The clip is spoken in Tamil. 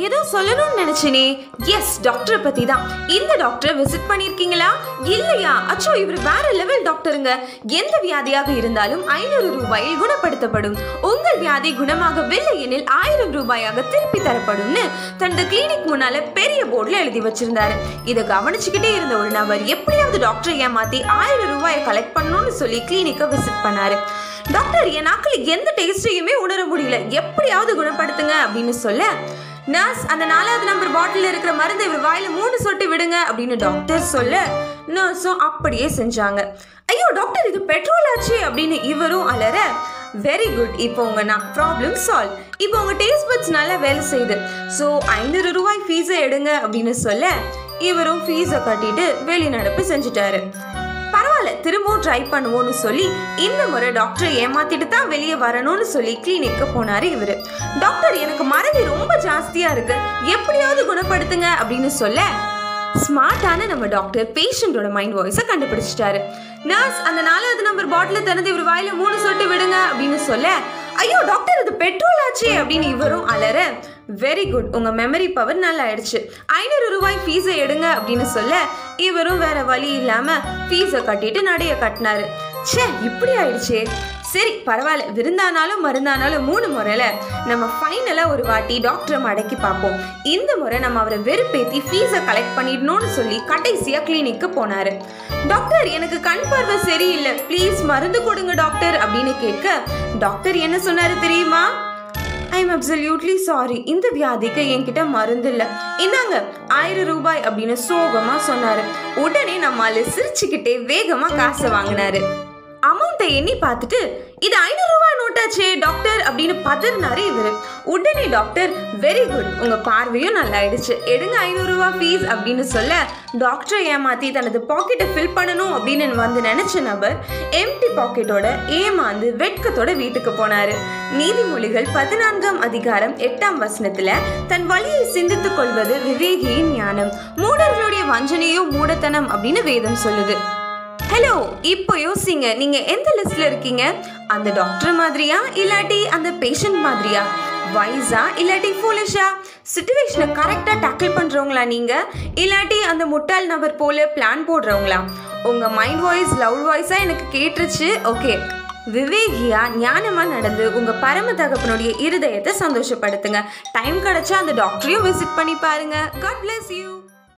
ஏதோ சொல்லணும்னு நினைச்சேனே. எஸ், டாக்டரை பத்தி தான். இந்த டாக்டரை விசிட் பண்ணிருக்கீங்களா? இல்லையா? அச்சோ, இவர் வேற லெவல் டாக்டருங்க. எந்த வியாதியாக இருந்தாலும் 500 ரூபாயில் குணப்படுத்தப்படும். உங்கள் வியாதி குணமாகவில்லை எனில் 1000 ரூபாயாக திருப்பி தரப்படும்னு தனது கிளினிக் முன்னால பெரிய போர்டுல எழுதி வச்சிருந்தாரு. இதை கவனிச்சுக்கிட்டே இருந்த ஒரு நபர் எப்படியாவது டாக்டரை ஏமாத்தி 1000 ரூபாயை கலெக்ட் பண்ணணும்னு சொல்லி கிளினிக்கை விசிட் பண்ணாரு. டாக்டர், என் நாக்கில் எந்த டேஸ்டையுமே உணர முடியல, எப்படியாவது குணப்படுத்துங்க அப்படின்னு சொல்ல, நர்ஸ், அந்த 4வது நம்பர் பாட்டில் இருக்கிற மருந்து இவர் வாயில 3 சொட்டு விடுங்க அப்படின்னு டாக்டர் சொல்ல, நர்ஸும் அப்படியே செஞ்சாங்க. ஐயோ டாக்டர், இது பெட்ரோல் ஆச்சு அப்படின்னு இவரும் அலற, வெரி குட், இப்போ உங்க ப்ராப்ளம் சால்வ், இப்போ உங்க டேஸ்ட் பட்ஸ் நல்லா வேலை செய்யுது, ஸோ 500 ரூபாய் ஃபீஸை எடுங்க அப்படின்னு சொல்ல, இவரும் ஃபீஸை கட்டிட்டு வெளிநடப்பு செஞ்சுட்டாரு. பரவாயில்ல, திரும்பவும் ட்ரை பண்ணுவோம்னு சொல்லி இந்த முறை டாக்டரை ஏமாத்திட்டு தான் வெளியே வரணும்னு சொல்லி கிளினிக்கு போனாரு இவரு. டாக்டர், எனக்கு மறதி ரொம்ப ஜாஸ்தியா இருக்கு, எப்படியாவது குணப்படுத்துங்க அப்படின்னு சொல்ல, ஸ்மார்ட்டான நம்ம டாக்டர் பேஷண்டோட மைண்ட் வாய்ஸை கண்டுபிடிச்சிட்டாரு. நர்ஸ், அந்த 4வது நம்பர் பாட்டில திறந்து இவர் வாயில 3 சொட்டு விடுங்க அப்படின்னு சொல்ல, ஐயோ டாக்டர், இது பெட்ரோல் ஆச்சு அப்படின்னு இவரும் அலற, வெரி குட், உங்க மெமரி பவர் நல்லா ஆயிடுச்சு, 500 ரூபாய் ஃபீஸை எடுங்க அப்படின்னு சொல்ல, இவரும் வேற வழி இல்லாம ஃபீஸை கட்டிட்டு நடைய கட்டினாரு. ச்சே, இப்படி ஆயிடுச்சே. சரி பரவாயில்ல, விருந்தானாலும் மருந்தானாலும் 3 முறையில நம்ம ஃபைனலா ஒரு வாட்டி டாக்டரை மடக்கி பார்ப்போம். இந்த முறை நம்ம அவரை வெறுப்பேத்தி ஃபீஸை கலெக்ட் பண்ணிடணும்னு சொல்லி கடைசியா கிளினிக்கு போனாரு. டாக்டர், எனக்கு கண் பார்வை சரியில்லை, ப்ளீஸ் மருந்து கொடுங்க டாக்டர் அப்படின்னு கேட்க, டாக்டர் என்ன சொன்னாரு தெரியுமா? ஐ எம் அப்சல்யூட்லி சாரி, இந்த வியாதிக்கு என்கிட்ட மருந்து இல்லை, இந்தாங்க 1000 ரூபாய் அப்படின்னு சோகமா சொன்னாரு. உடனே நம்மால சிரிச்சுக்கிட்டே வேகமா காசை வாங்கினாரு. அமௌண்ட்டை எண்ணி பார்த்துட்டு, இது 500 ரூபாய் நோட்டாச்சே டாக்டர் அப்படின்னு பதறினாரு இவரு. உடனே டாக்டர், வெரி குட், உங்க பார்வையும் நல்லா ஆயிடுச்சு, எடுங்க 500 ரூபாய் ஃபீஸ் அப்படின்னு சொல்ல, டாக்டரை ஏமாத்தி தனது பாக்கெட்டை ஃபில் பண்ணணும் அப்படின்னு வந்து நினைச்ச நபர் எம்டி பாக்கெட்டோட ஏமாந்து வெட்கத்தோட வீட்டுக்கு போனாரு. நீதிமொழிகள் 14ஆம் அதிகாரம் 8ஆம் வசனத்துல, தன் வழியை சிந்தித்துக் கொள்வது விவேகியின் ஞானம், மூடர்களுடைய வஞ்சனையோ மூடத்தனம் அப்படின்னு வேதம் சொல்லுது. ஹலோ, இப்போ யோசிங்க, நீங்க எந்த லிஸ்ட்ல இருக்கீங்க? அந்த டாக்டர் மாதிரியா இல்லாட்டி அந்த பேஷண்ட் மாதிரியா? வைஸா இல்லாட்டி ஃபூலிஷா? சிச்சுவேஷனை கரெக்டா டேக்கிள் பண்றவங்களா நீங்க, இல்லாட்டி அந்த முட்டாள் நபர் போல பிளான் போடுறவங்களா? உங்க மைண்ட் வாய்ஸ் லவுட் வாய்ஸா எனக்கு கேட்டுருச்சு. ஓகே, விவேகியா ஞானமா நடந்து உங்க பரம தகப்பனுடைய இருதயத்தை சந்தோஷப்படுத்துங்க. டைம் கிடைச்சா அந்த டாக்டரையும் விசிட் பண்ணி பாருங்க. God bless you.